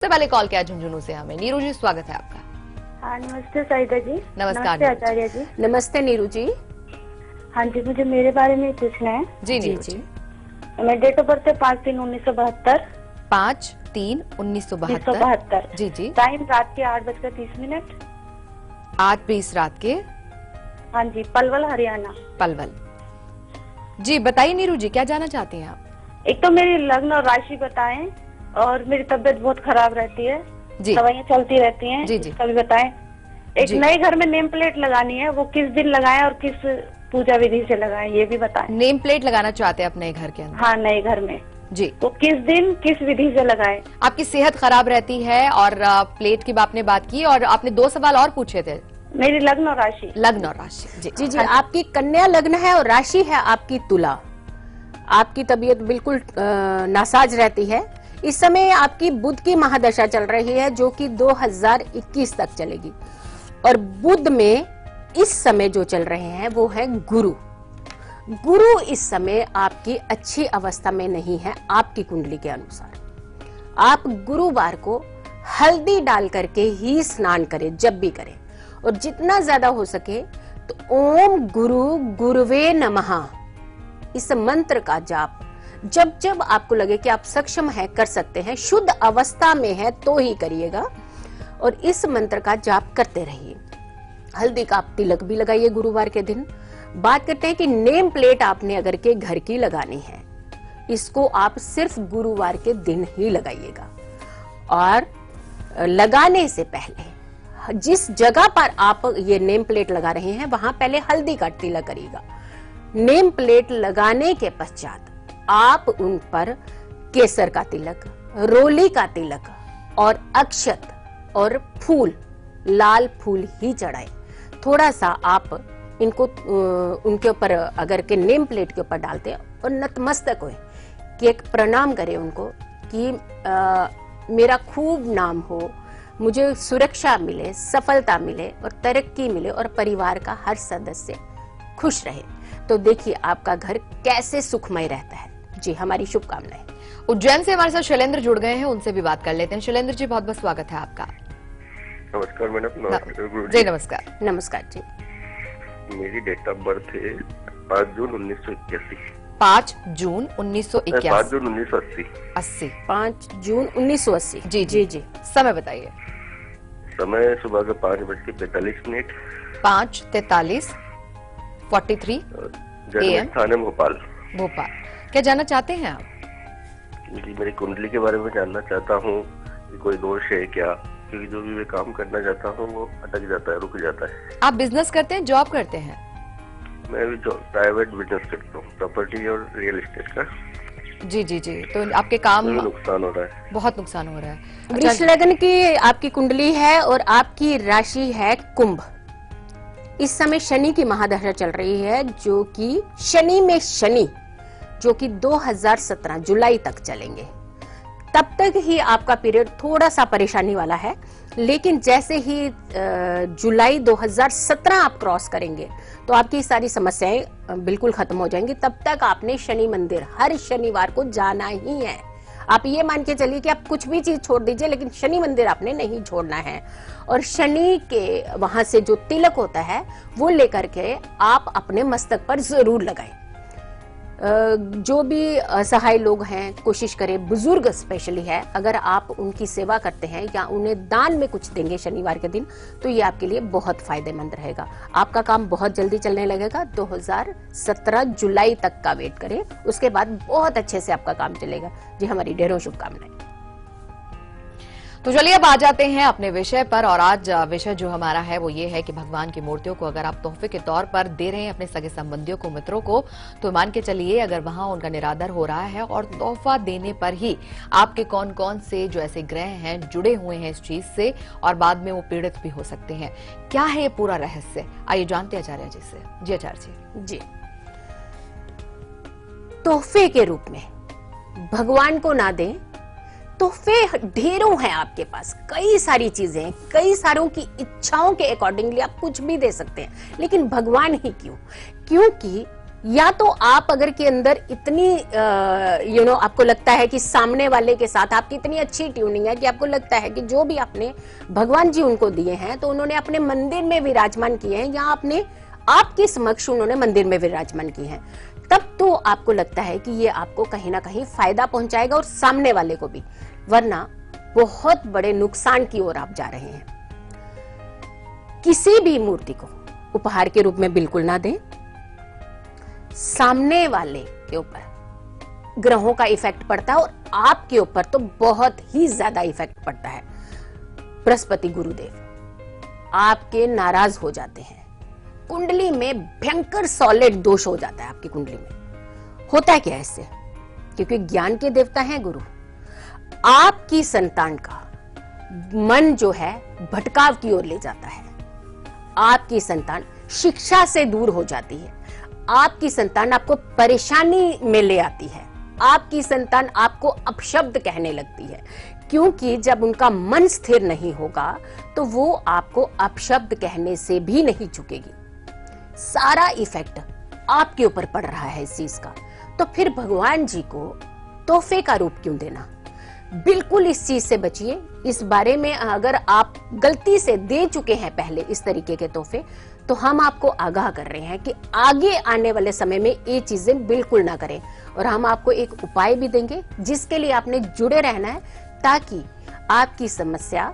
सबसे पहले कॉल किया झुंझुनू से हमें। नीरू जी, स्वागत है आपका। हाँ, नमस्ते साइदा जी। नमस्कार आचार्य जी। नमस्ते नीरू जी। हाँ जी, मुझे मेरे बारे में पूछना है। जी नीरू जी। मैं डेट ऑफ बर्थ है 5/3/1972। 5/3/1972। जी जी। टाइम रात के 8:30। 8:20 रात के। हाँ जी, पलवल हरियाणा। पलवल। जी बताइए नीरू जी, क्या जानना चाहती हैं आप? एक तो मेरी लग्न और राशि बताएं, और मेरी तबीयत बहुत खराब रहती है, दवाइयाँ चलती रहती हैं, इसका भी बताएं। एक नए घर में नेम प्लेट लगानी है, वो किस दिन लगाएं और किस पूजा विधि से लगाएं, ये भी बताएं। नेम प्लेट लगाना चाहते हैं अपने घर के अंदर? हाँ, नए घर में जी। तो किस दिन किस विधि से लगाएं? आपकी सेहत खराब रहती है और प्लेट की आपने बात की, और आपने 2 सवाल और पूछे थे। मेरी लग्न और राशि। लग्न और राशि। जी जी जी। आपकी कन्या लग्न है और राशि है आपकी तुला। आपकी तबीयत बिल्कुल नासाज रहती है। इस समय आपकी बुध की महादशा चल रही है, जो कि 2021 तक चलेगी। और बुध में इस समय जो चल रहे हैं वो है गुरु। गुरु इस समय आपकी अच्छी अवस्था में नहीं है। आपकी कुंडली के अनुसार आप गुरुवार को हल्दी डाल करके ही स्नान करें, जब भी करें, और जितना ज्यादा हो सके तो ओम गुरु गुरुवे नमः इस मंत्र का जाप जब जब आपको लगे कि आप सक्षम है, कर सकते हैं, शुद्ध अवस्था में है तो ही करिएगा, और इस मंत्र का जाप करते रहिए। हल्दी का आप तिलक भी लगाइए गुरुवार के दिन। बात करते हैं कि नेम प्लेट आपने अगर के घर की लगानी है, इसको आप सिर्फ गुरुवार के दिन ही लगाइएगा। और लगाने से पहले जिस जगह पर आप ये नेम प्लेट लगा रहे हैं वहां पहले हल्दी का तिलक करिएगा। नेम प्लेट लगाने के पश्चात आप उन पर केसर का तिलक, रोली का तिलक और अक्षत और फूल, लाल फूल ही चढ़ाए। थोड़ा सा आप इनको उनके ऊपर अगर के नेम प्लेट के ऊपर डालते हैं और नतमस्तक हुए कि एक प्रणाम करें उनको कि मेरा खूब नाम हो, मुझे सुरक्षा मिले, सफलता मिले और तरक्की मिले और परिवार का हर सदस्य खुश रहे। तो देखिए आपका घर कैसे सुखमय रहता है। जी, हमारी शुभकामनाएं। उज्जैन से हमारे साथ शैलेंद्र जुड़ गए हैं, उनसे भी बात कर लेते हैं। शैलेंद्र जी, बहुत बहुत स्वागत है आपका। नमस्कार मैडम। जी नमस्कार। नमस्कार जी। मेरी डेट ऑफ बर्थ है 5 जून 1981। 5 जून 1981। 5 जून 1980। 80। 5 जून 1980। जी जी जी। समय बताइए। समय सुबह के 5:45। 5:43 43 जन्म स्थान है भोपाल। भोपाल। क्या जानना चाहते हैं आप? जी, मेरी कुंडली के बारे में जानना चाहता हूँ कि कोई दोष है क्या, क्योंकि जो भी मैं काम करना चाहता हूँ वो अटक जाता है, रुक जाता है। आप बिजनेस करते हैं, जॉब करते हैं? मैं भी प्राइवेट बिजनेस करता हूँ, प्रॉपर्टी और रियल एस्टेट का। जी जी जी। तो आपके काम में नुकसान हो रहा है, बहुत नुकसान हो रहा है। वृष लग्न की आपकी कुंडली है और आपकी राशि है कुंभ। इस समय शनि की महादशा चल रही है, जो कि शनि में शनि, जो कि 2017 जुलाई तक चलेंगे। तब तक ही आपका पीरियड थोड़ा सा परेशानी वाला है, लेकिन जैसे ही जुलाई 2017 आप क्रॉस करेंगे तो आपकी सारी समस्याएं बिल्कुल खत्म हो जाएंगी। तब तक आपने शनि मंदिर हर शनिवार को जाना ही है। आप ये मान के चलिए कि आप कुछ भी चीज छोड़ दीजिए, लेकिन शनि मंदिर आपने नहीं छोड़ना है। और शनि के वहां से जो तिलक होता है वो लेकर के आप अपने मस्तक पर जरूर लगाएं। जो भी असहाय लोग हैं, कोशिश करें, बुजुर्ग स्पेशली है, अगर आप उनकी सेवा करते हैं या उन्हें दान में कुछ देंगे शनिवार के दिन, तो ये आपके लिए बहुत फायदेमंद रहेगा। आपका काम बहुत जल्दी चलने लगेगा। 2017 जुलाई तक का वेट करें, उसके बाद बहुत अच्छे से आपका काम चलेगा। जी, हमारी ढेरों शुभकामनाएं। तो चलिए अब आ जाते हैं अपने विषय पर, और आज विषय जो हमारा है वो ये है कि भगवान की मूर्तियों को अगर आप तोहफे के तौर पर दे रहे हैं अपने सगे संबंधियों को, मित्रों को, तो मान के चलिए अगर वहां उनका निरादर हो रहा है, और तोहफा देने पर ही आपके कौन कौन से जो ऐसे ग्रह हैं जुड़े हुए हैं इस चीज से, और बाद में वो पीड़ित भी हो सकते हैं। क्या है ये पूरा रहस्य, आइए जानते हैं आचार्य जी से। जी आचार्य जी। तोहफे के रूप में भगवान को ना दें। तोहफे ढेरों हैं आपके पास, कई सारी चीजें, कई सारों की इच्छाओं के अकॉर्डिंगली आप कुछ भी दे सकते हैं, लेकिन भगवान ही क्यों? क्योंकि या तो आप अगर के अंदर इतनी आपको लगता है कि सामने वाले के साथ आपकी इतनी अच्छी ट्यूनिंग है कि आपको लगता है कि जो भी आपने भगवान जी उनको दिए हैं तो उन्होंने अपने मंदिर में विराजमान किए हैं या अपने आपके समक्ष उन्होंने मंदिर में विराजमान किए हैं, तब तो आपको लगता है कि ये आपको कहीं ना कहीं फायदा पहुंचाएगा और सामने वाले को भी, वरना बहुत बड़े नुकसान की ओर आप जा रहे हैं। किसी भी मूर्ति को उपहार के रूप में बिल्कुल ना दें। सामने वाले के ऊपर ग्रहों का इफेक्ट पड़ता है और आपके ऊपर तो बहुत ही ज्यादा इफेक्ट पड़ता है। बृहस्पति गुरुदेव आपके नाराज हो जाते हैं, कुंडली में भयंकर सॉलिड दोष हो जाता है। आपकी कुंडली में होता है क्या इससे? क्योंकि ज्ञान के देवता हैं गुरु। आपकी संतान का मन जो है भटकाव की ओर ले जाता है। आपकी संतान शिक्षा से दूर हो जाती है। आपकी संतान आपको परेशानी में ले आती है। आपकी संतान आपको अपशब्द कहने लगती है, क्योंकि जब उनका मन स्थिर नहीं होगा तो वो आपको अपशब्द कहने से भी नहीं चुकेगी। सारा इफेक्ट आपके ऊपर पड़ रहा है इस चीज का। तो फिर भगवान जी को तोहफे का रूप क्यों देना? बिल्कुल इस चीज से बचिए। इस बारे में अगर आप गलती से दे चुके हैं पहले इस तरीके के तोहफे, तो हम आपको आगाह कर रहे हैं कि आगे आने वाले समय में ये चीजें बिल्कुल ना करें। और हम आपको एक उपाय भी देंगे जिसके लिए आपने जुड़े रहना है, ताकि आपकी समस्या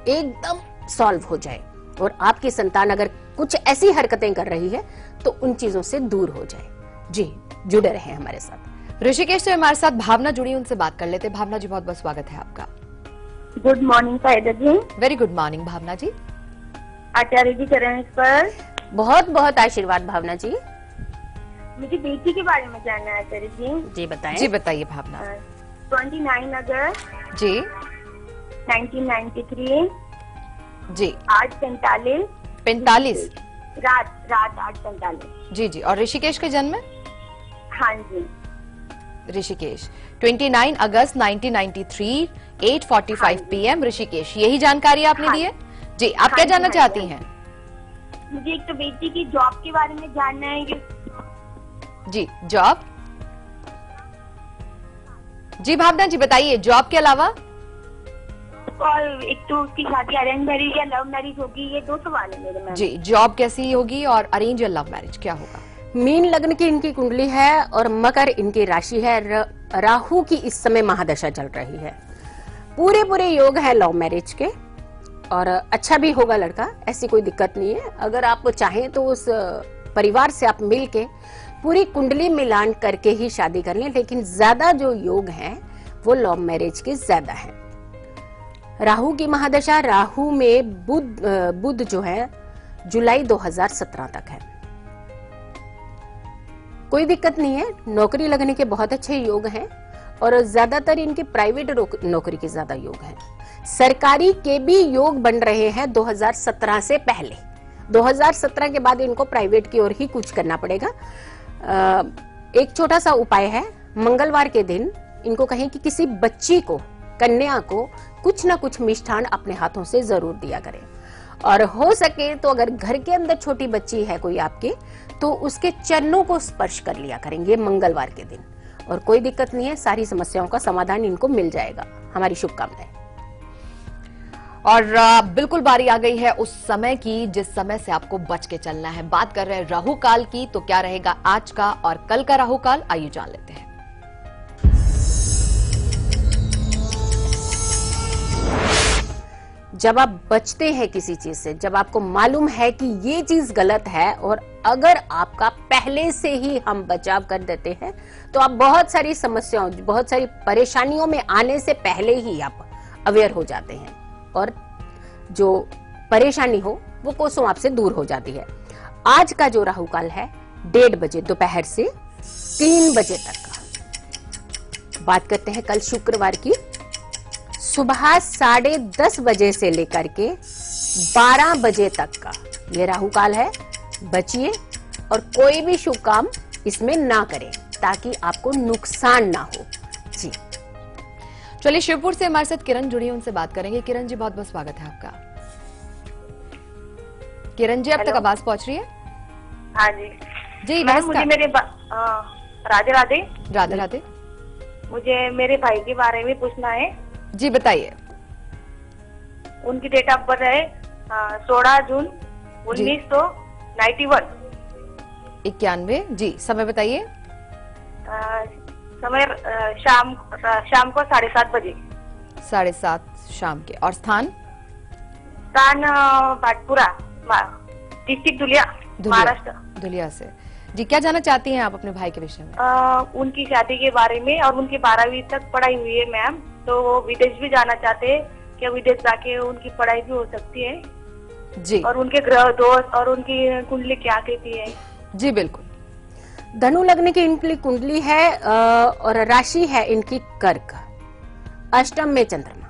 एकदम सॉल्व हो जाए और आपकी संतान अगर कुछ ऐसी हरकतें कर रही है तो उन चीजों से दूर हो जाए। जी, जुड़े रहे हमारे साथ। ऋषिकेश से हमारे साथ भावना जुड़ी, उनसे बात कर लेते हैं। भावना जी, बहुत बहुत स्वागत है आपका। गुड मॉर्निंग साइदा जी। वेरी गुड मॉर्निंग भावना जी। आचार्य जी चरण पर बहुत बहुत आशीर्वाद भावना जी। मुझे बेटी के बारे में जानना है आचार्य जी। जी बताएं। जी बताइए भावना। 29 अगस्त जी 1993 जी 8:45 रात 8:45 जी जी। और ऋषिकेश के जन्म में? हाँ जी, ऋषिकेश 29 अगस्त 1993 8:45 PM ऋषिकेश। यही जानकारी आपने दी है जी। आप क्या जानना चाहती हैं? मुझे एक तो बेटी की जॉब के बारे में जानना है कि जी जॉब। जी भावना जी बताइए, जॉब के अलावा? और एक तो उसकी शादी अरेंज मैरिज या लव मैरिज होगी, ये 2 सवाल है मेरे में। जी, जॉब कैसी होगी और अरेंज या लव मैरिज क्या होगा? मीन लग्न की इनकी कुंडली है और मकर इनकी राशि है। राहु की इस समय महादशा चल रही है। पूरे योग है लव मैरिज के और अच्छा भी होगा लड़का, ऐसी कोई दिक्कत नहीं है। अगर आप चाहें तो उस परिवार से आप मिल के पूरी कुंडली मिलान करके ही शादी कर लें, लेकिन ज्यादा जो योग हैं वो लव मैरिज के ज्यादा हैं। राहु की महादशा, राहु में बुध जो है जुलाई 2017 तक है। कोई दिक्कत नहीं है, नौकरी लगने के बहुत अच्छे योग हैं और ज्यादातर इनके प्राइवेट नौकरी के ज्यादा योग हैं। सरकारी के भी योग बन रहे हैं 2017 से पहले। 2017 के बाद इनको प्राइवेट की ओर ही कुछ करना पड़ेगा। एक छोटा सा उपाय है, मंगलवार के दिन इनको कहें कि किसी बच्ची को, कन्या को कुछ ना कुछ मिष्ठान अपने हाथों से जरूर दिया करें। और हो सके तो अगर घर के अंदर छोटी बच्ची है कोई आपके, तो उसके चरणों को स्पर्श कर लिया करेंगे मंगलवार के दिन। और कोई दिक्कत नहीं है, सारी समस्याओं का समाधान इनको मिल जाएगा। हमारी शुभकामनाएं। और बिल्कुल बारी आ गई है उस समय की जिस समय से आपको बच के चलना है। बात कर रहे हैं राहु काल की, तो क्या रहेगा आज का और कल का राहु काल, आइए जान लेते हैं। जब आप बचते हैं किसी चीज से, जब आपको मालूम है कि ये चीज गलत है और अगर आपका पहले से ही हम बचाव कर देते हैं तो आप बहुत सारी समस्याओं, बहुत सारी परेशानियों में आने से पहले ही आप अवेयर हो जाते हैं और जो परेशानी हो वो कोसों आपसे दूर हो जाती है। आज का जो राहु काल है 1:30 बजे दोपहर से 3 बजे तक का। बात करते हैं कल शुक्रवार की, सुबह 10:30 बजे से लेकर के 12 बजे तक का ये राहु काल है। बचिए और कोई भी शुभ काम इसमें ना करें ताकि आपको नुकसान ना हो। जी चलिए, शिवपुर से हमारे साथ किरण जुड़ी, उनसे बात करेंगे। किरण जी, बहुत बहुत स्वागत है आपका। किरण जी, अब तक आवाज पहुंच रही है? हाँ जी। जी मैम, नमस्कार। मुझे मेरे राधे राधे। राधे राधे। मुझे मेरे भाई के बारे में पूछना है। जी बताइए। उनकी डेट ऑफ बर्थ है 16 जून 1991। 91। जी समय बताइए। समय शाम को 7:30 बजे। 7:30 शाम के। और स्थान? स्थान भाटपुरा, डिस्ट्रिक्ट धुलिया, महाराष्ट्र। धुलिया से। जी क्या जानना चाहती हैं आप अपने भाई के विषय में? उनकी शादी के बारे में, और उनकी 12वीं तक पढ़ाई हुई है मैम, तो वो विदेश भी जाना चाहते हैं। क्या विदेश जाके उनकी पढ़ाई भी हो सकती है? जी। और उनके ग्रह दोष और उनकी कुंडली क्या कहती है? जी बिल्कुल। धनु लग्न की इनकी कुंडली है और राशि है इनकी कर्क, अष्टम में चंद्रमा।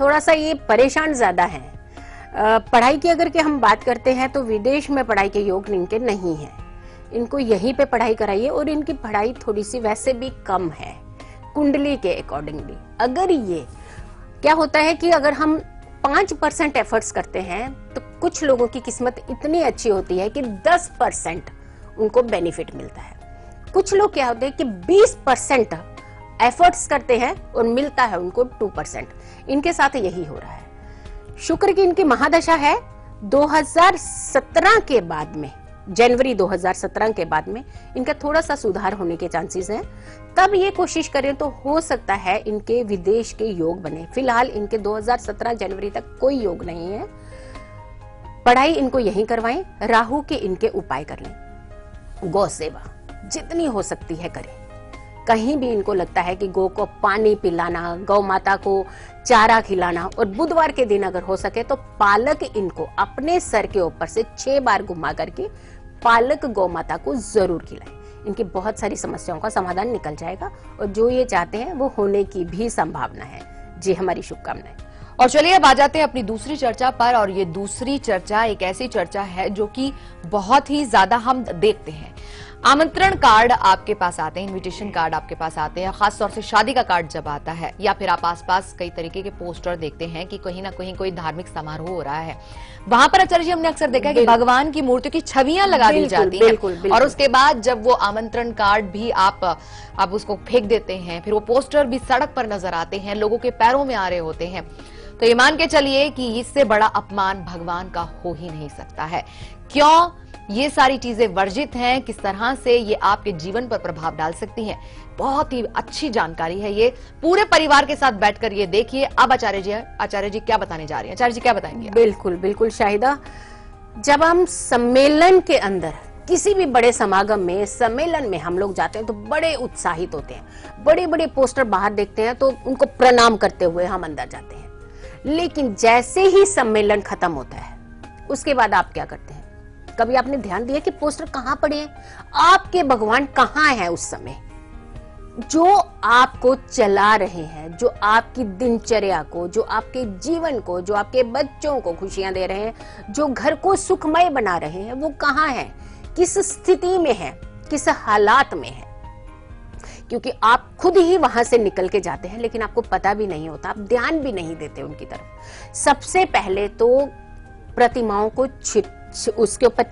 थोड़ा सा ये परेशान ज्यादा है। पढ़ाई की अगर के हम बात करते हैं तो विदेश में पढ़ाई के योग इनके नहीं है। इनको यहीं पे पढ़ाई कराइए, और इनकी पढ़ाई थोड़ी सी वैसे भी कम है कुंडली के अकॉर्डिंगली। अगर ये क्या होता है कि अगर हम 5% एफर्ट्स करते हैं तो कुछ लोगों की किस्मत इतनी अच्छी होती है कि 10% उनको बेनिफिट मिलता है। कुछ लोग क्या होते हैं कि 20% एफर्ट्स करते हैं और मिलता है उनको 2%। इनके साथ यही हो रहा है। शुक्र की इनकी महादशा है 2017 के बाद में, जनवरी 2017 के बाद में इनका थोड़ा सा सुधार होने के चांसेस हैं। तब ये कोशिश करें तो हो सकता है इनके विदेश के योग बने। फिलहाल इनके 2017 जनवरी तक कोई योग नहीं है। पढ़ाई इनको यहीं करवाएं। राहु के इनके उपाय कर लें। गौ सेवा जितनी हो सकती है करें। कहीं भी इनको लगता है कि गौ को पानी पिलाना, गौ माता को चारा खिलाना, और बुधवार के दिन अगर हो सके तो पालक इनको अपने सर के ऊपर से 6 बार घुमा करके पालक गौ माता को जरूर खिलाएं। इनकी बहुत सारी समस्याओं का समाधान निकल जाएगा, और जो ये चाहते हैं वो होने की भी संभावना है। जी हमारी शुभकामनाएं। और चलिए अब आ जाते हैं अपनी दूसरी चर्चा पर। और ये दूसरी चर्चा एक ऐसी चर्चा है जो कि बहुत ही ज्यादा हम देखते हैं। आमंत्रण कार्ड आपके पास आते हैं, इनविटेशन कार्ड आपके पास आते हैं, खासतौर से शादी का कार्ड जब आता है, या फिर आप आसपास कई तरीके के पोस्टर देखते हैं कि कहीं ना कहीं कोई धार्मिक समारोह हो रहा है, वहां पर आचार्य जी हमने अक्सर देखा है कि भगवान की मूर्तियों की छवियां लगा दी जाती हैं, और उसके बाद जब वो आमंत्रण कार्ड भी आप उसको फेंक देते हैं, फिर वो पोस्टर भी सड़क पर नजर आते हैं, लोगों के पैरों में आ रहे होते हैं। तो ये मान के चलिए कि इससे बड़ा अपमान भगवान का हो ही नहीं सकता है। क्यों ये सारी चीजें वर्जित हैं, किस तरह से ये आपके जीवन पर प्रभाव डाल सकती हैं, बहुत ही अच्छी जानकारी है। ये पूरे परिवार के साथ बैठकर ये देखिए। अब आचार्य जी क्या बताने जा रही हैं? आचार्य जी क्या बताएंगे? बिल्कुल बिल्कुल शाहिदा, जब हम सम्मेलन के अंदर किसी भी बड़े समागम में, सम्मेलन में हम लोग जाते हैं तो बड़े उत्साहित होते हैं। बड़े बड़े पोस्टर बाहर देखते हैं तो उनको प्रणाम करते हुए हम अंदर जाते हैं। लेकिन जैसे ही सम्मेलन खत्म होता है उसके बाद आप क्या करते हैं? कभी आपने ध्यान दिया कि पोस्टर कहां पड़े हैं? आपके भगवान कहां हैं उस समय? जो आपको चला रहे हैं, जो आपकी दिनचर्या को, जो आपके जीवन को, जो आपके बच्चों को खुशियां दे रहे हैं, जो घर को सुखमय बना रहे हैं, वो कहां हैं? किस स्थिति में है? किस हालात में है? क्योंकि आप खुद ही वहां से निकल के जाते हैं लेकिन आपको पता भी नहीं होता, आप ध्यान भी नहीं देते उनकी तरफ। सबसे पहले तो प्रतिमाओं को उसके ऊपर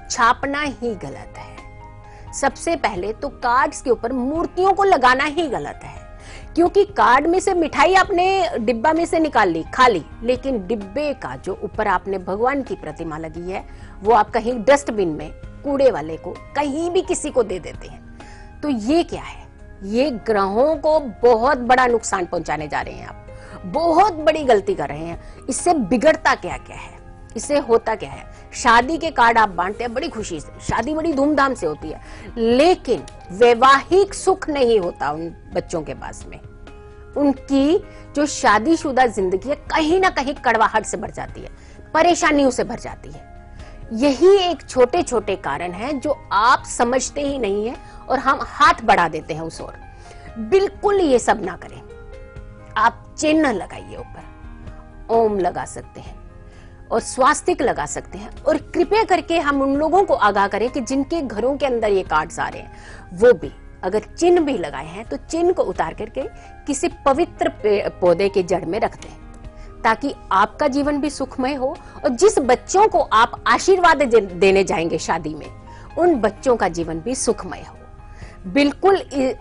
छापना ही गलत है। सबसे पहले तो कार्ड्स के ऊपर मूर्तियों को लगाना ही गलत है, क्योंकि कार्ड में से मिठाई आपने डिब्बा में से निकाल ली, खा ली, लेकिन डिब्बे का जो ऊपर आपने भगवान की प्रतिमा लगी है वो आप कहीं डस्टबिन में, कूड़े वाले को, कहीं भी किसी को दे देते हैं। तो ये क्या है? ये ग्रहों को बहुत बड़ा नुकसान पहुंचाने जा रहे हैं। आप बहुत बड़ी गलती कर रहे हैं। इससे बिगड़ता क्या क्या है? इससे होता क्या है? शादी के कार्ड आप बांटते हैं बड़ी खुशी से, शादी बड़ी धूमधाम से होती है, लेकिन वैवाहिक सुख नहीं होता उन बच्चों के पास में। उनकी जो शादीशुदा जिंदगी है कहीं ना कहीं कड़वाहट से भर जाती है, परेशानियों से भर जाती है। यही एक छोटे छोटे कारण हैं जो आप समझते ही नहीं है और हम हाथ बढ़ा देते हैं उस ओर। बिल्कुल ये सब ना करें। आप चिन्ह लगाइए, ऊपर ओम लगा सकते हैं और स्वास्तिक लगा सकते हैं, और कृपया करके हम उन लोगों को आगाह करें कि जिनके घरों के अंदर ये कार्ड्स आ रहे हैं वो भी अगर चिन्ह भी लगाए हैं तो चिन्ह को उतार करके किसी पवित्र पौधे के जड़ में रख दें, ताकि आपका जीवन भी सुखमय हो और जिस बच्चों को आप आशीर्वाद देने जाएंगे शादी में, उन बच्चों का जीवन भी सुखमय हो। बिल्कुल,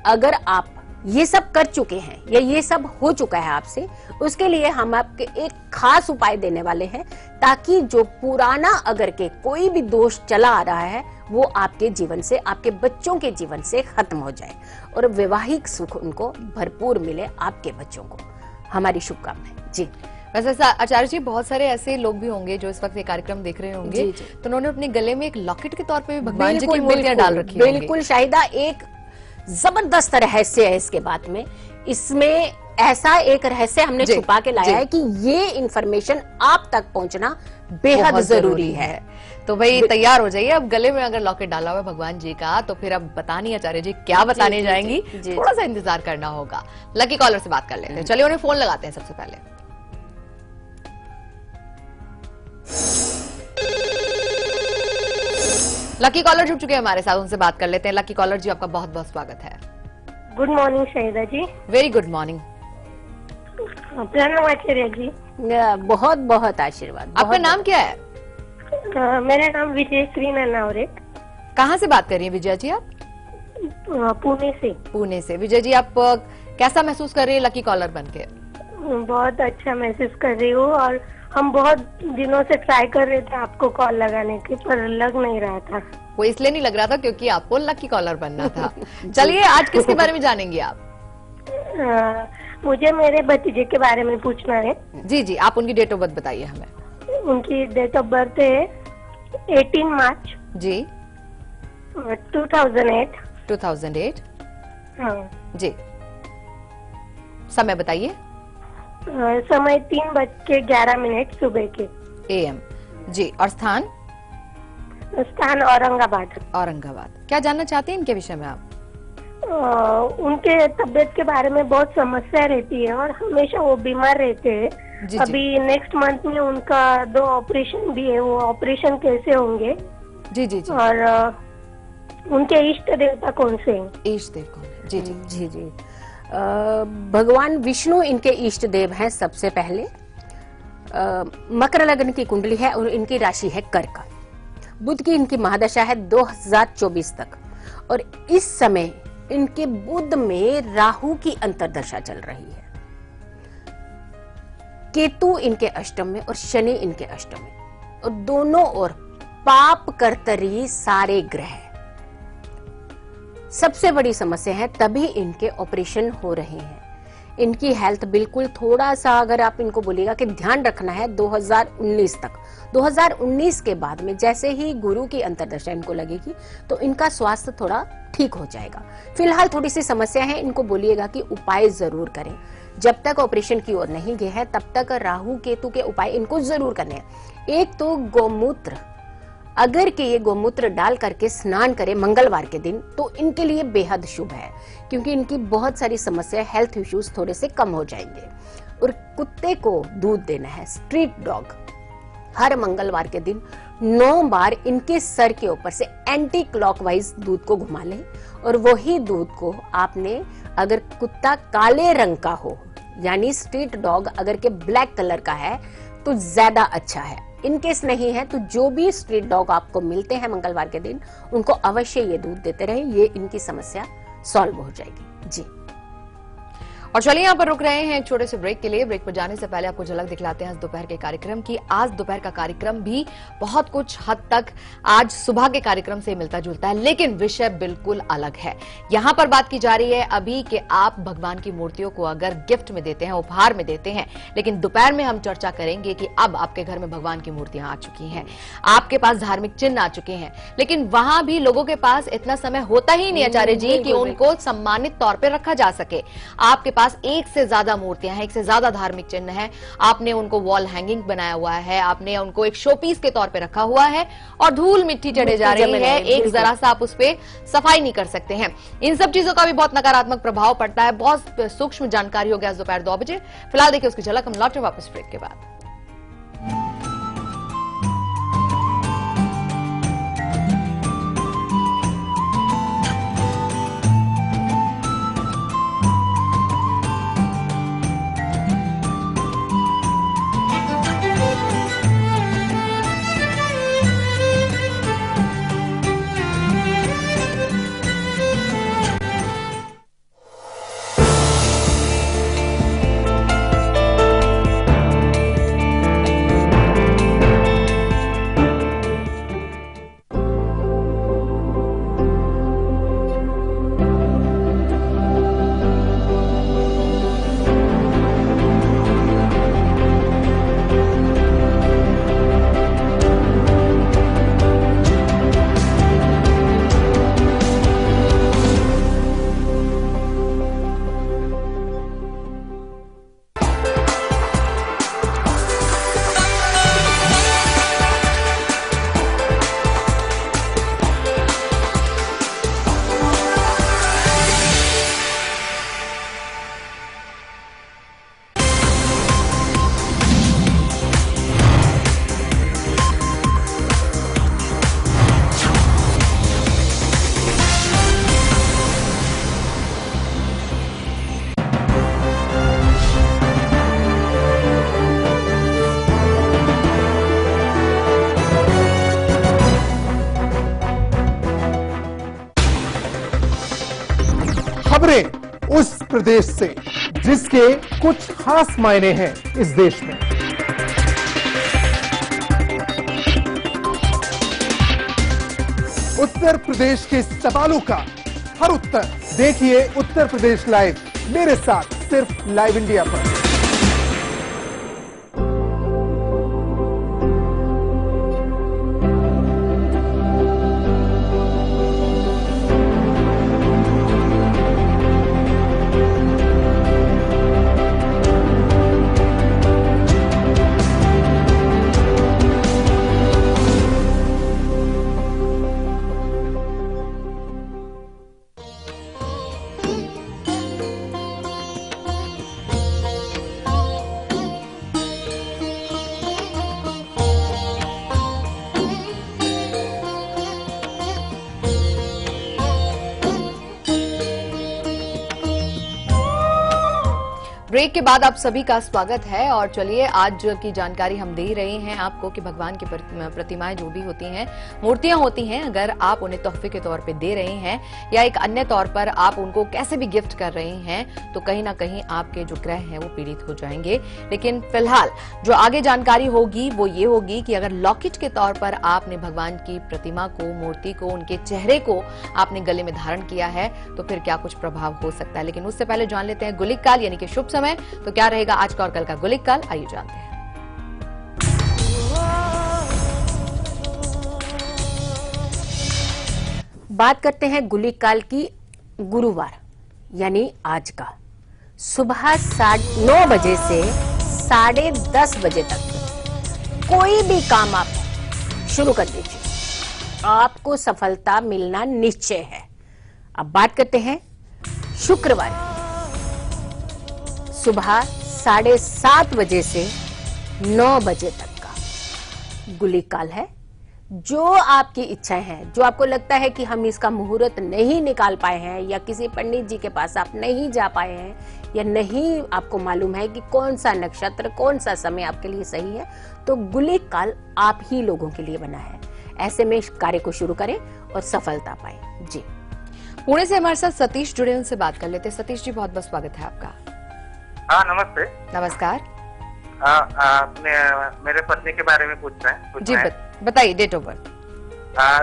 अगर आप ये सब कर चुके हैं या ये सब हो चुका है आपसे, उसके लिए हम आपके एक खास उपाय देने वाले हैं, ताकि जो पुराना अगर के कोई भी दोष चला आ रहा है वो आपके जीवन से, आपके बच्चों के जीवन से खत्म हो जाए और वैवाहिक सुख उनको भरपूर मिले, आपके बच्चों को। हमारी शुभकामनाएं जी। वैसे आचार्य जी, बहुत सारे ऐसे लोग भी होंगे जो इस वक्त ये कार्यक्रम देख रहे होंगे, तो उन्होंने अपने गले में एक लॉकेट के तौर पे भी भगवान जी की मूर्तियां डाल रखी है। बिल्कुल शाहिदा, एक जबरदस्त रहस्य है इसके बाद में। इसमें ऐसा एक रहस्य हमने छुपा के लाया है कि ये इंफॉर्मेशन आप तक पहुंचना बेहद जरूरी है। तो भाई तैयार हो जाइए। अब गले में अगर लॉकेट डाला हुआ है भगवान जी का, तो फिर अब बतानी आचार्य जी क्या बताने जाएंगी, थोड़ा सा इंतजार करना होगा। लकी कॉलर से बात कर लेते हैं। चलिए उन्हें फोन लगाते हैं सबसे पहले। लकी कॉलर जुड़ चुके हैं हमारे साथ, उनसे बात कर लेते हैं। लकी कॉलर जी, आपका बहुत बहुत स्वागत है। Good morning Shahida ji. Very good morning. Pranav Acharya ji. बहुत बहुत आशीर्वाद। आपका नाम क्या है? मेरा नाम विजय श्री ननावरे। कहाँ से बात कर रही हैं विजय जी आप? पुणे से। पुणे से। विजय जी, आप कैसा महसूस कर रही है लकी कॉलर बनके? बहुत अच्छा महसूस कर रही हूँ, और हम बहुत दिनों से ट्राई कर रहे थे आपको कॉल लगाने की, पर लग नहीं रहा था। वो इसलिए नहीं लग रहा था क्योंकि आपको लकी कॉलर बनना था। चलिए, आज किसके बारे में जानेंगे आप? मुझे मेरे भतीजे के बारे में पूछना है। जी जी, आप उनकी डेट ऑफ बर्थ बताइए हमें। उनकी डेट ऑफ बर्थ है 18 मार्च जी 2008। 2008। हाँ जी। समय बताइए। समय 3:11 सुबह के AM। जी। और स्थान? स्थान औरंगाबाद। औरंगाबाद। क्या जानना चाहते हैं इनके विषय में आप? उनके तबियत के बारे में बहुत समस्या रहती है और हमेशा वो बीमार रहते हैं। अभी नेक्स्ट मंथ में उनका 2 ऑपरेशन भी है, वो ऑपरेशन कैसे होंगे? जी जी जी। और उनके इष्ट देवता कौन से हैं? इष्ट देव कौन है? जी जी जी जी। भगवान विष्णु इनके इष्ट देव हैं। सबसे पहले मकर लग्न की कुंडली है और इनकी राशि है कर्क। बुध की इनकी महादशा है 2024 तक, और इस समय इनके बुध में राहु की अंतर्दशा चल रही है। केतु इनके अष्टम में और शनि इनके अष्टम में, और दोनों ओर पाप कर्तरी सारे ग्रह। सबसे बड़ी समस्या है, तभी इनके ऑपरेशन हो रहे हैं। इनकी हेल्थ बिल्कुल, थोड़ा सा अगर आप इनको बोलिएगा कि ध्यान रखना है 2019 तक। 2019 के बाद में जैसे ही गुरु की अंतर्दशा इनको लगेगी तो इनका स्वास्थ्य थोड़ा ठीक हो जाएगा। फिलहाल थोड़ी सी समस्या है, इनको बोलिएगा कि उपाय जरूर करें। जब तक ऑपरेशन की ओर नहीं गए हैं तब तक राहु केतु के उपाय इनको जरूर करने हैं। एक तो गौमूत्र, अगर के ये गौमूत्र डाल करके स्नान करें मंगलवार के दिन तो इनके लिए बेहद शुभ है, क्योंकि इनकी बहुत सारी समस्या, हेल्थ इश्यूज थोड़े से कम हो जाएंगे। और कुत्ते को दूध देना है, स्ट्रीट डॉग, हर मंगलवार के दिन 9 बार इनके सर के ऊपर से एंटी क्लॉकवाइज दूध को घुमा लें, और वही दूध को आपने, अगर कुत्ता काले रंग का हो, यानी स्ट्रीट डॉग अगर के ब्लैक कलर का है तो ज्यादा अच्छा है। इनकेस नहीं है तो जो भी स्ट्रीट डॉग आपको मिलते हैं मंगलवार के दिन, उनको अवश्य ये दूध देते रहे, ये इनकी समस्या सॉल्व हो जाएगी जी। और चलिए यहाँ पर रुक रहे हैं एक छोटे से ब्रेक के लिए। ब्रेक पर जाने से पहले आपको झलक दिखलाते हैं आज दोपहर के कार्यक्रम की। आज दोपहर का कार्यक्रम भी बहुत कुछ हद तक आज सुबह के कार्यक्रम से मिलता जुलता है, लेकिन विषय बिल्कुल अलग है। यहाँ पर बात की जा रही है अभी कि आप भगवान की मूर्तियों को अगर गिफ्ट में देते हैं, उपहार में देते हैं, लेकिन दोपहर में हम चर्चा करेंगे कि अब आपके घर में भगवान की मूर्तियां आ चुकी हैं, आपके पास धार्मिक चिन्ह आ चुके हैं, लेकिन वहां भी लोगों के पास इतना समय होता ही नहीं आचार्य जी कि उनको सम्मानित तौर पर रखा जा सके। आपके पास एक से ज्यादा मूर्तियां हैं, एक से ज्यादा धार्मिक चिन्ह हैं, आपने उनको वॉल हैंगिंग बनाया हुआ है, आपने उनको एक शोपीस के तौर पे रखा हुआ है, और धूल मिट्टी चढ़े जा रही है, एक जरा सा आप उस पे सफाई नहीं कर सकते हैं। इन सब चीजों का भी बहुत नकारात्मक प्रभाव पड़ता है। बहुत सूक्ष्म जानकारी हो गया दोपहर 2 बजे। फिलहाल देखिए उसकी झलक, हम लौटे वापस ब्रेक के बाद। खबरें उस प्रदेश से जिसके कुछ खास मायने हैं इस देश में। उत्तर प्रदेश के सवालों का हर उत्तर देखिए उत्तर प्रदेश लाइव मेरे साथ सिर्फ लाइव इंडिया पर। ब्रेक के बाद आप सभी का स्वागत है और चलिए आज की जानकारी हम दे रहे हैं आपको कि भगवान की प्रतिमाएं जो भी होती हैं, मूर्तियां होती हैं, अगर आप उन्हें तोहफे के तौर पे दे रहे हैं या एक अन्य तौर पर आप उनको कैसे भी गिफ्ट कर रहे हैं तो कहीं ना कहीं आपके जो ग्रह हैं वो पीड़ित हो जाएंगे। लेकिन फिलहाल जो आगे जानकारी होगी वो ये होगी कि अगर लॉकेट के तौर पर आपने भगवान की प्रतिमा को, मूर्ति को, उनके चेहरे को आपने गले में धारण किया है तो फिर क्या कुछ प्रभाव हो सकता है। लेकिन उससे पहले जान लेते हैं गुलिक काल यानी कि शुभ समय, तो क्या रहेगा आज का और कल का गुलिक काल, आइए जानते हैं। बात करते हैं गुलिक काल की। गुरुवार यानी आज का सुबह 9:30 बजे से 10:30 बजे तक कोई भी काम आप शुरू कर दीजिए, आपको सफलता मिलना निश्चय है। अब बात करते हैं शुक्रवार सुबह 7:30 बजे से 9 बजे तक का गुलिक काल है। जो आपकी इच्छाएं हैं, जो आपको लगता है कि हम इसका मुहूर्त नहीं निकाल पाए हैं या किसी पंडित जी के पास आप नहीं जा पाए हैं या नहीं आपको मालूम है कि कौन सा नक्षत्र, कौन सा समय आपके लिए सही है, तो गुलिक काल आप ही लोगों के लिए बना है। ऐसे में इस कार्य को शुरू करें और सफलता पाए। जी, पुणे से हमारे साथ सतीश जुड़े, उनसे बात कर लेते हैं। सतीश जी, बहुत बहुत स्वागत है आपका। हाँ, नमस्ते। नमस्कार। मेरे पत्नी के बारे में पूछना है। जी, बताइए डेट ऑफ बर्थ।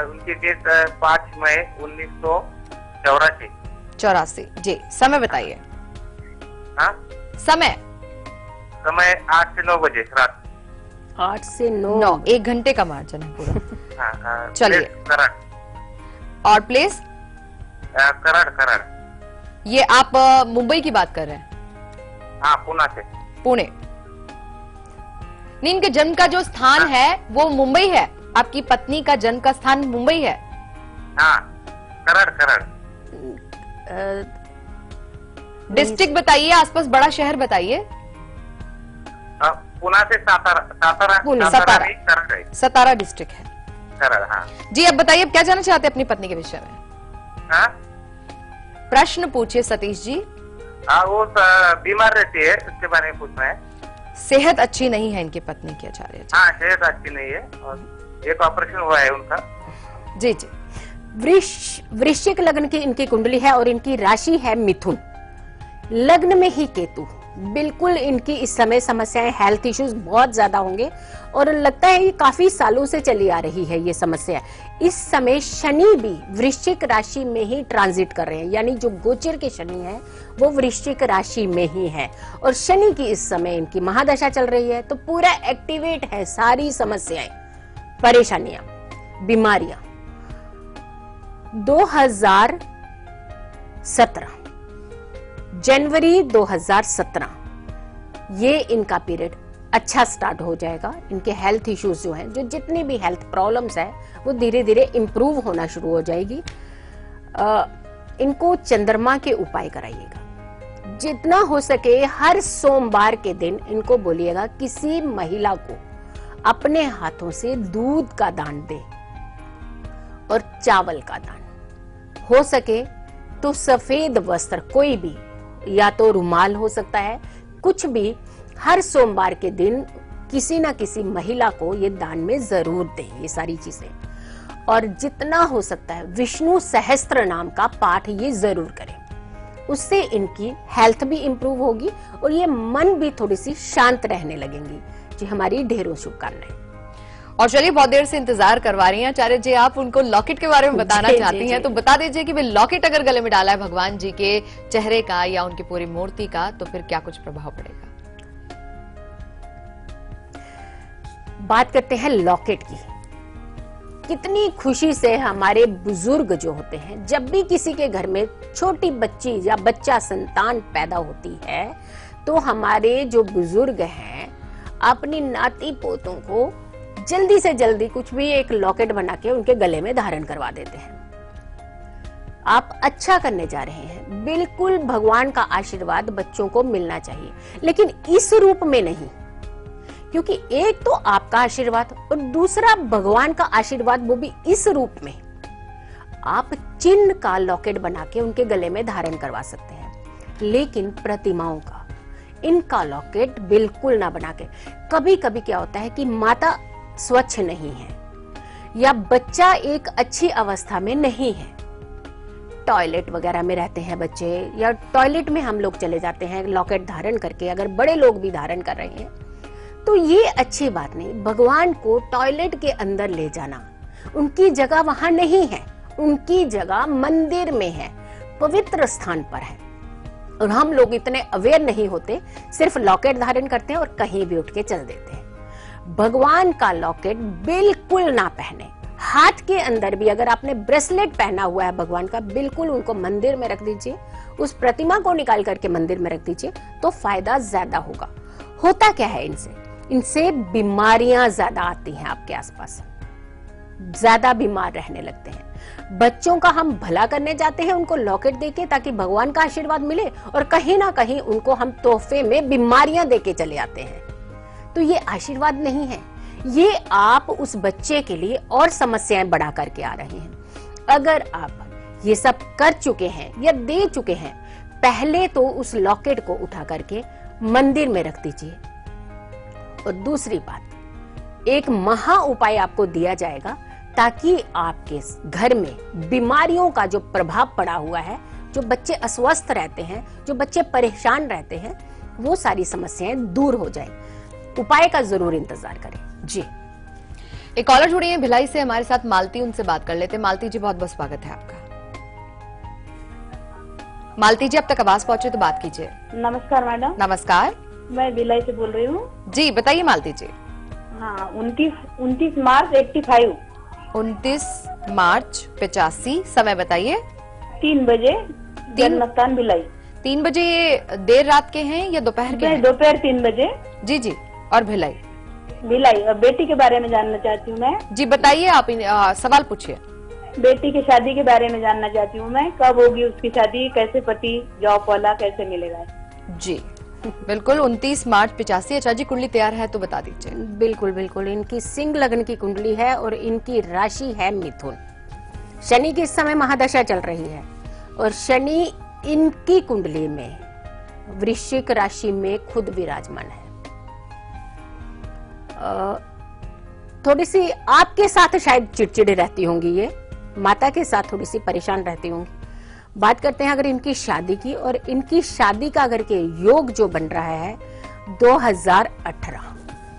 उनकी डेट 5 मई 1984। 84। जी, समय बताइए। हाँ, समय 8 से 9 बजे रात। 8 से 9, 1 घंटे का मार्जिन है पूरा। हाँ, चलिए। करड़। और प्लेस? करड़। ये आप मुंबई की बात कर रहे हैं? हाँ, पुणे से। पुणे। नहीं, इनके जन्म का जो स्थान है वो मुंबई है? आपकी पत्नी का जन्म का स्थान मुंबई है? हाँ, करड़। डिस्ट्रिक्ट बताइए, आसपास बड़ा शहर बताइए। पुणे से सतारा डिस्ट्रिक्ट है। करड़। हाँ जी, अब बताइए, अब क्या जानना चाहते हैं अपनी पत्नी के विषय में? हाँ? प्रश्न पूछिए सतीश जी। वो बीमार रहती है, उसके बारे में पूछना है। सेहत अच्छी नहीं है इनकी पत्नी की आचार्य जी? हाँ, सेहत अच्छी नहीं है और एक ऑपरेशन हुआ है उनका। जी जी। वृश्चिक लग्न की इनकी कुंडली है और इनकी राशि है मिथुन। लग्न में ही केतु। बिल्कुल इनकी इस समय समस्याएं, हेल्थ इश्यूज बहुत ज्यादा होंगे और लगता है ये काफी सालों से चली आ रही है ये समस्या। इस समय शनि भी वृश्चिक राशि में ही ट्रांजिट कर रहे हैं, यानी जो गोचर के शनि है वो वृश्चिक राशि में ही है और शनि की इस समय इनकी महादशा चल रही है, तो पूरा एक्टिवेट है सारी समस्याएं, परेशानियां, बीमारियां। 2017 जनवरी 2017 ये इनका पीरियड अच्छा स्टार्ट हो जाएगा। इनके हेल्थ इश्यूज जो हैं, जो जितनी भी हेल्थ प्रॉब्लम्स है वो धीरे धीरे इंप्रूव होना शुरू हो जाएगी। इनको चंद्रमा के उपाय कराइएगा, जितना हो सके हर सोमवार के दिन इनको बोलिएगा किसी महिला को अपने हाथों से दूध का दान दे और चावल का दान, हो सके तो सफेद वस्त्र कोई भी, या तो रुमाल हो सकता है, कुछ भी हर सोमवार के दिन किसी ना किसी महिला को ये दान में जरूर दें ये सारी चीजें। और जितना हो सकता है विष्णु सहस्त्र नाम का पाठ ये जरूर करें। उससे इनकी हेल्थ भी इंप्रूव होगी और ये मन भी थोड़ी सी शांत रहने लगेंगी। जी हमारी ढेरों शुभकामनाएं। और चलिए बहुत देर से इंतजार करवा रही हैं आचार्य जी, आप उनको लॉकेट के बारे में बताना चाहती हैं तो बता दीजिए कि वे लॉकेट अगर गले में डाला है भगवान जी के चेहरे का या उनकी पूरी मूर्ति का तो फिर क्या कुछ प्रभाव पड़ेगा। बात करते हैं लॉकेट की। कितनी खुशी से हमारे बुजुर्ग जो होते हैं, जब भी किसी के घर में छोटी बच्ची या बच्चा संतान पैदा होती है तो हमारे जो बुजुर्ग हैं अपनी नाती पोतों को जल्दी से जल्दी कुछ भी एक लॉकेट बना के उनके गले में धारण करवा देते हैं। आप अच्छा करने जा रहे हैं, बिल्कुल भगवान का आशीर्वाद बच्चों को मिलना चाहिए, लेकिन इस रूप में नहीं, क्योंकि एक तो आपका आशीर्वाद और दूसरा भगवान का आशीर्वाद, वो भी इस रूप में। आप चिन्ह का लॉकेट बना के उनके गले में धारण करवा सकते हैं, लेकिन प्रतिमाओं का इनका लॉकेट बिल्कुल ना बना के। कभी कभी क्या होता है कि माता स्वच्छ नहीं है या बच्चा एक अच्छी अवस्था में नहीं है, टॉयलेट वगैरह में रहते हैं बच्चे, या टॉयलेट में हम लोग चले जाते हैं लॉकेट धारण करके, अगर बड़े लोग भी धारण कर रहे हैं तो ये अच्छी बात नहीं। भगवान को टॉयलेट के अंदर ले जाना, उनकी जगह वहां नहीं है, उनकी जगह मंदिर में है, पवित्र स्थान पर है। और हम लोग इतने अवेयर नहीं होते, सिर्फ लॉकेट धारण करते हैं और कहीं भी उठ के चल देते हैं। भगवान का लॉकेट बिल्कुल ना पहने। हाथ के अंदर भी अगर आपने ब्रेसलेट पहना हुआ है भगवान का, बिल्कुल उनको मंदिर में रख दीजिए, उस प्रतिमा को निकाल करके मंदिर में रख दीजिए तो फायदा ज्यादा होगा। होता क्या है इनसे बीमारियां ज्यादा आती हैं, आपके आसपास ज्यादा बीमार रहने लगते हैं। बच्चों का हम भला करने जाते हैं उनको लॉकेट देके ताकि भगवान का आशीर्वाद मिले, और कहीं ना कहीं उनको हम तोहफे में बीमारियां देके चले आते हैं। तो ये आशीर्वाद नहीं है, ये आप उस बच्चे के लिए और समस्याएं बढ़ा करके आ रहे हैं। अगर आप ये सब कर चुके हैं या दे चुके हैं, पहले तो उस लॉकेट को उठा करके मंदिर में रख दीजिए। और दूसरी बात, एक महा उपाय आपको दिया जाएगा ताकि आपके घर में बीमारियों का जो प्रभाव पड़ा हुआ है, जो बच्चे अस्वस्थ रहते हैं, जो बच्चे परेशान रहते हैं, वो सारी समस्याएं दूर हो जाए। उपाय का जरूर इंतजार करें। जी एक कॉलर जुड़ी है भिलाई से हमारे साथ, मालती, उनसे बात कर लेते हैं। मालती जी बहुत बहुत स्वागत है आपका। मालती जी अब तक आवाज पहुंचे तो बात कीजिए। नमस्कार मैडम। नमस्कार, मैं भिलाई से बोल रही हूँ। जी बताइए मालती जी। हाँ, 29 मार्च 85। 29 मार्च 85, समय बताइए। 3 बजे, जन्म स्थान भिलाई। 3 बजे ये देर रात के हैं या दोपहर के हैं? दोपहर 3 बजे। जी जी, और भिलाई। और बेटी के बारे में जानना चाहती हूँ मैं। जी बताइए, आप सवाल पूछिए। बेटी की शादी के बारे में जानना चाहती हूँ मैं, कब होगी उसकी शादी, कैसे पति जॉब वाला कैसे मिलेगा? जी बिल्कुल, 29 मार्च 85। अच्छा जी, कुंडली तैयार है तो बता दीजिए। बिल्कुल बिल्कुल, इनकी सिंह लग्न की कुंडली है और इनकी राशि है मिथुन। शनि की इस समय महादशा चल रही है और शनि इनकी कुंडली में वृश्चिक राशि में खुद विराजमान है। थोड़ी सी आपके साथ शायद चिड़चिड़े रहती होंगी, ये माता के साथ थोड़ी सी परेशान रहती होंगी। बात करते हैं अगर इनकी शादी की, और इनकी शादी का अगर के योग जो बन रहा है 2018,